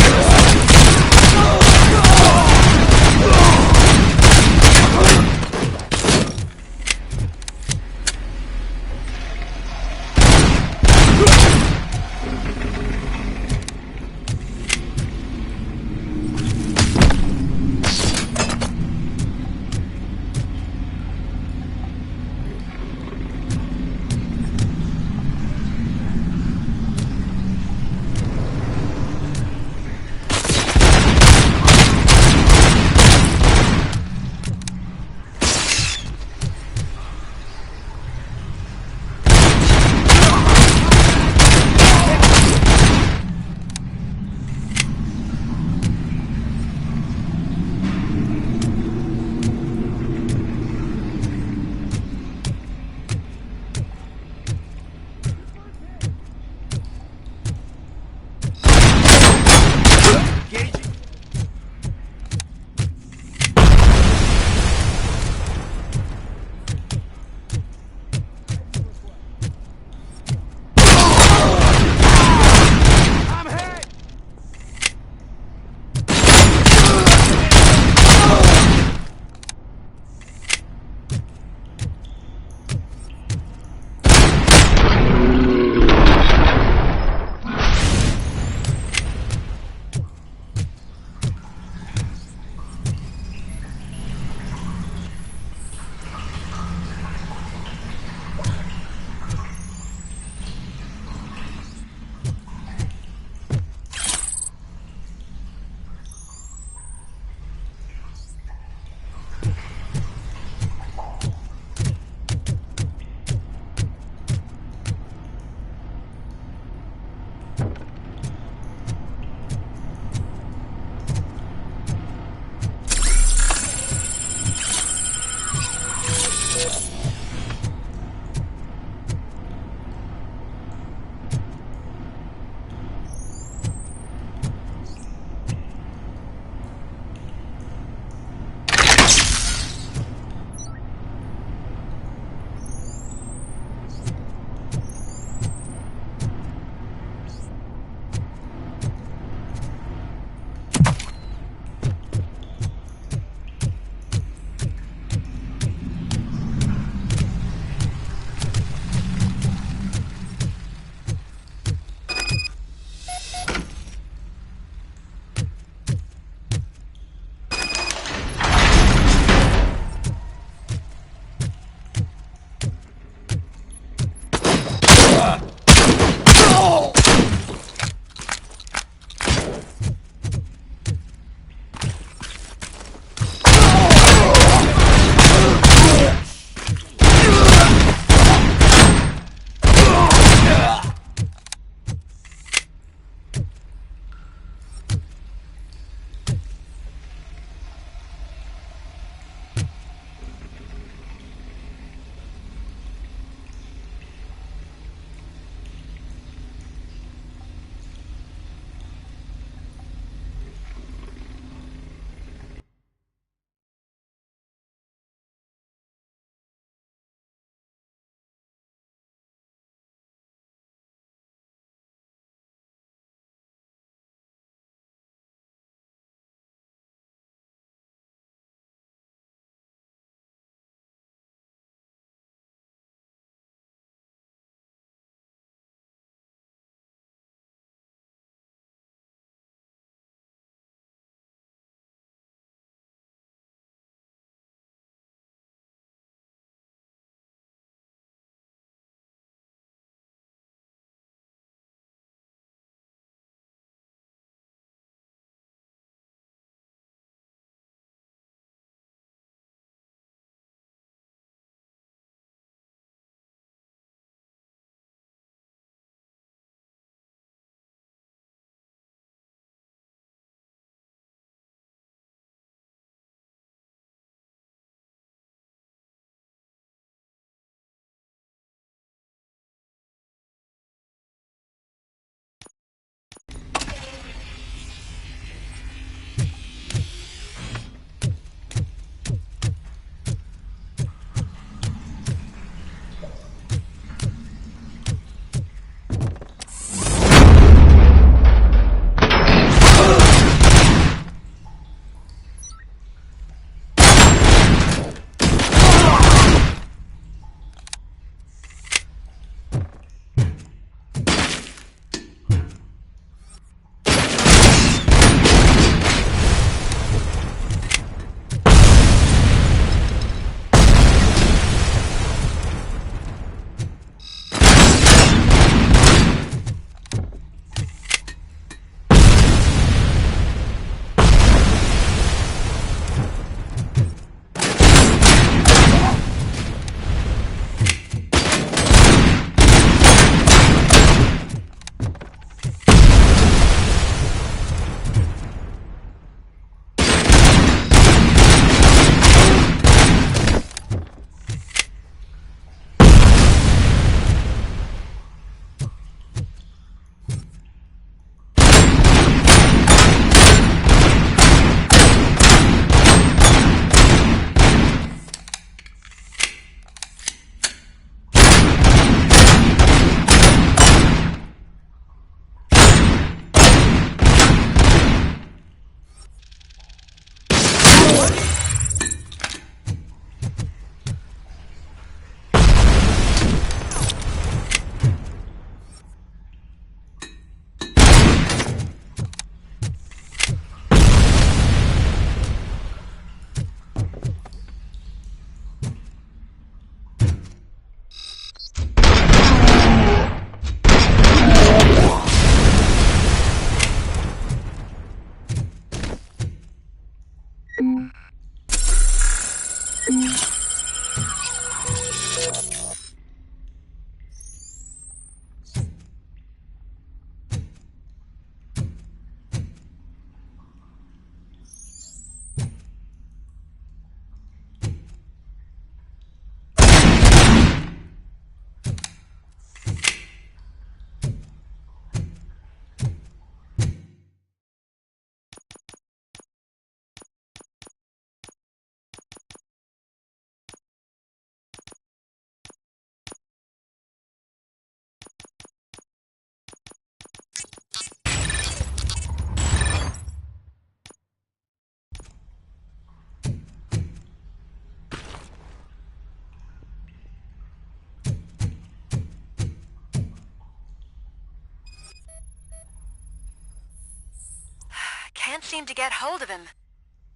Can't seem to get hold of him.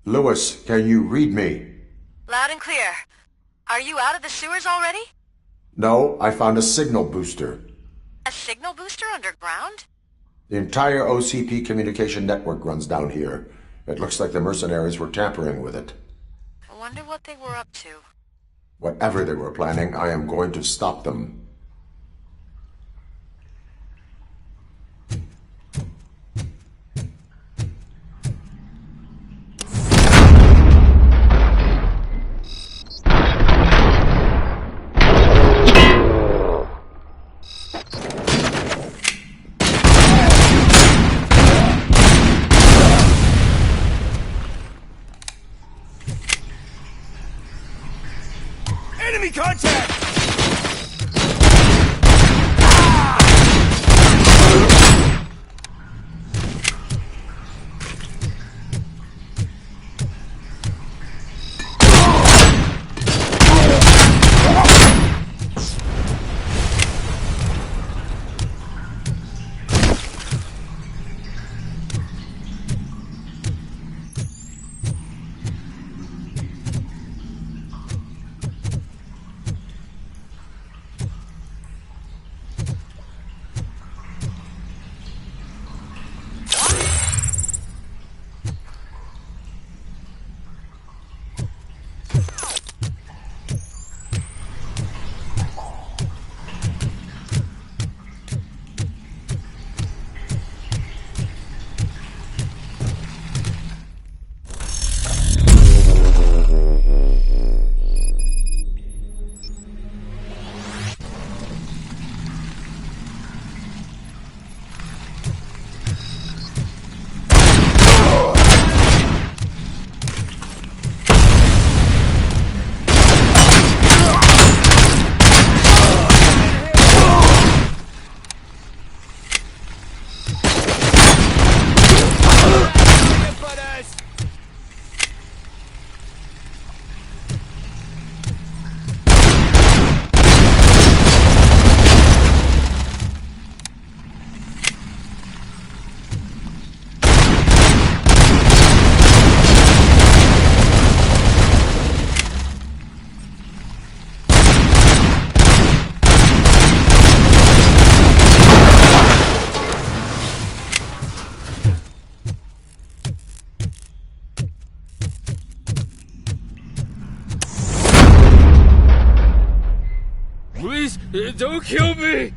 Lewis, can you read me? Loud and clear. Are you out of the sewers already? No, I found a signal booster. A signal booster underground? The entire OCP communication network runs down here. It looks like the mercenaries were tampering with it. I wonder what they were up to. Whatever they were planning, I am going to stop them. Enemy contact! Please, don't kill me!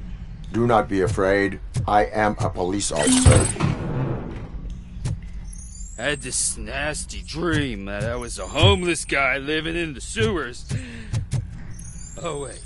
Do not be afraid. I am a police officer. I had this nasty dream that I was a homeless guy living in the sewers. Oh, wait.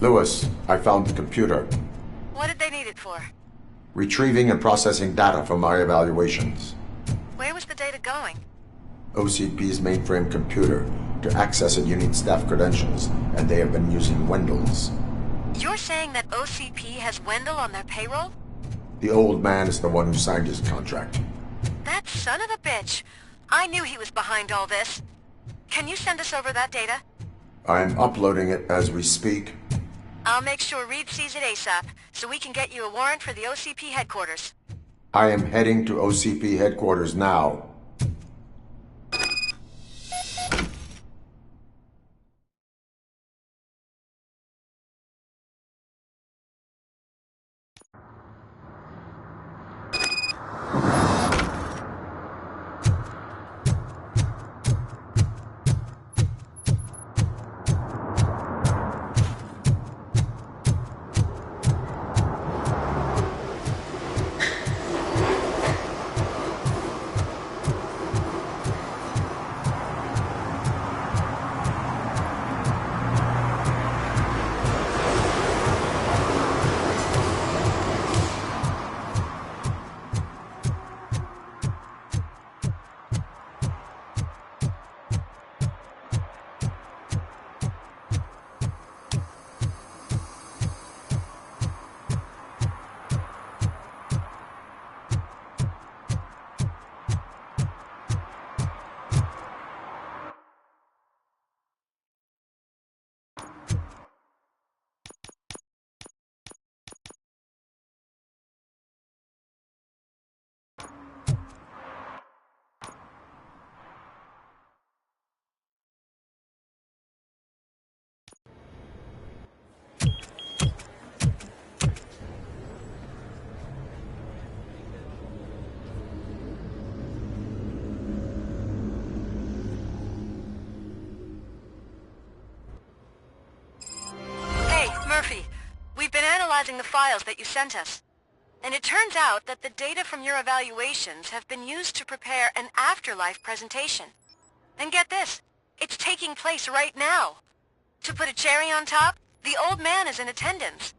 Lewis, I found the computer. What did they need it for? Retrieving and processing data from my evaluations. Where was the data going? OCP's mainframe computer. To access it, you need staff credentials, and they have been using Wendell's. You're saying that OCP has Wendell on their payroll? The old man is the one who signed his contract. That son of a bitch! I knew he was behind all this. Can you send us over that data? I'm uploading it as we speak. I'll make sure Reed sees it ASAP, so we can get you a warrant for the OCP headquarters. I am heading to OCP headquarters now. Murphy, we've been analyzing the files that you sent us. And it turns out that the data from your evaluations have been used to prepare an afterlife presentation. And get this, it's taking place right now. To put a cherry on top, the old man is in attendance.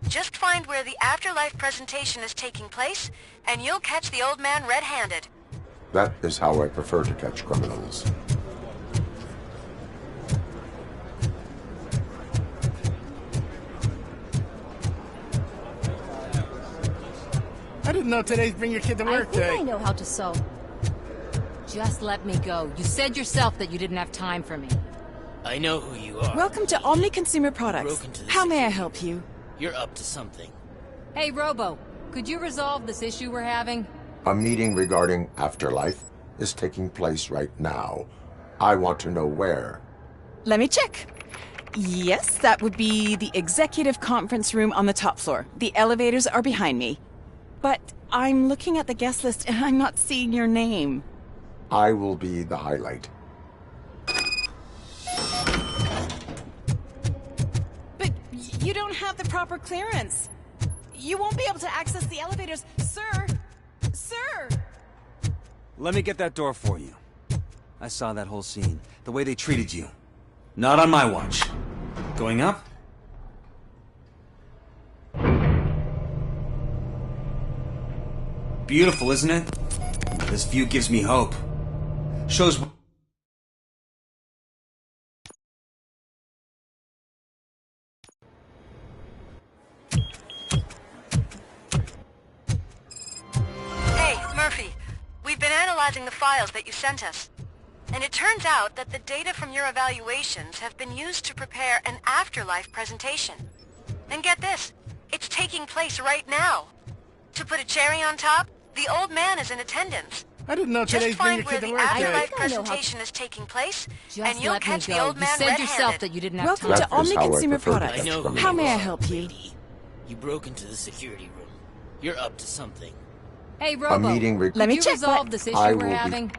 Just find where the afterlife presentation is taking place, and you'll catch the old man red-handed. That is how I prefer to catch criminals. I didn't know today's Bring Your Kid to Work day. I know how to sew. Just let me go. You said yourself that you didn't have time for me. I know who you are. Welcome to Omni Consumer Products. How may I help you? You're up to something. Hey, Robo, could you resolve this issue we're having? A meeting regarding Afterlife is taking place right now. I want to know where. Let me check. Yes, that would be the executive conference room on the top floor. The elevators are behind me. But I'm looking at the guest list and I'm not seeing your name. I will be the highlight. But you don't have the proper clearance. You won't be able to access the elevators, sir. Sir! Let me get that door for you. I saw that whole scene. The way they treated you. Not on my watch. Going up? Beautiful, isn't it? This view gives me hope. Shows... Hey, Murphy. We've been analyzing the files that you sent us. And it turns out that the data from your evaluations have been used to prepare an afterlife presentation. And get this, it's taking place right now. To put a cherry on top, the old man is in attendance. I didn't know Just today's Bring find Your where Kid to the Work day. afterlife presentation is taking place, Just and you'll let me catch the go. old man You said yourself red-handed. that you didn't have Welcome time. to Omni how I Consumer prefer Products. I know who How you may I are, help you? lady. You broke into the security room. You're up to something. Hey, Robo, meeting could Let me you check resolve what- this issue I we're will be- having?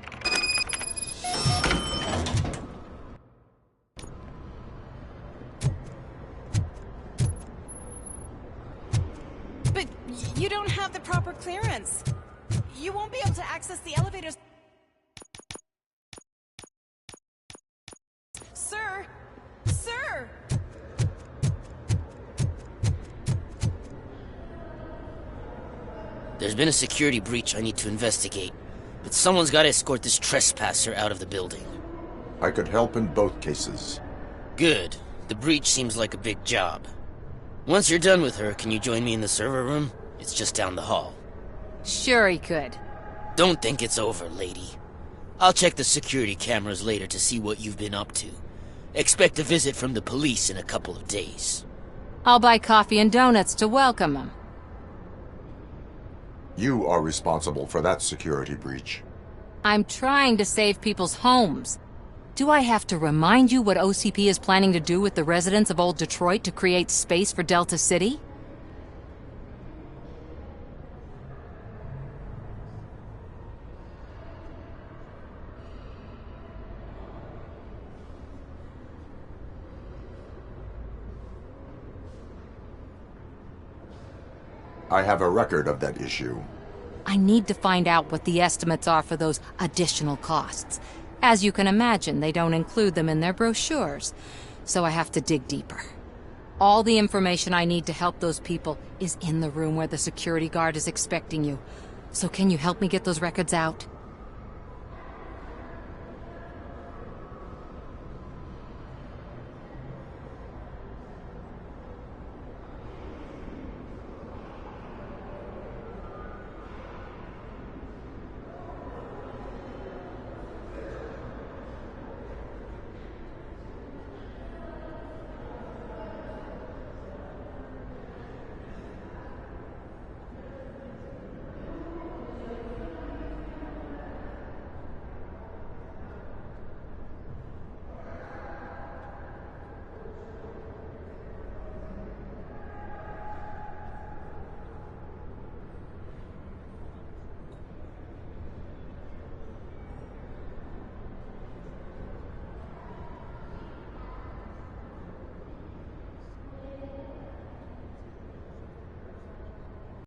But you don't have the proper clearance. You won't be able to access the elevators. Sir! Sir! There's been a security breach I need to investigate. But someone's got to escort this trespasser out of the building. I could help in both cases. Good. The breach seems like a big job. Once you're done with her, can you join me in the server room? It's just down the hall. Sure he could. Don't think it's over, lady. I'll check the security cameras later to see what you've been up to. Expect a visit from the police in a couple of days. I'll buy coffee and donuts to welcome him. You are responsible for that security breach. I'm trying to save people's homes. Do I have to remind you what OCP is planning to do with the residents of Old Detroit to create space for Delta City? I have a record of that issue. I need to find out what the estimates are for those additional costs. As you can imagine, they don't include them in their brochures, so I have to dig deeper. All the information I need to help those people is in the room where the security guard is expecting you. So can you help me get those records out?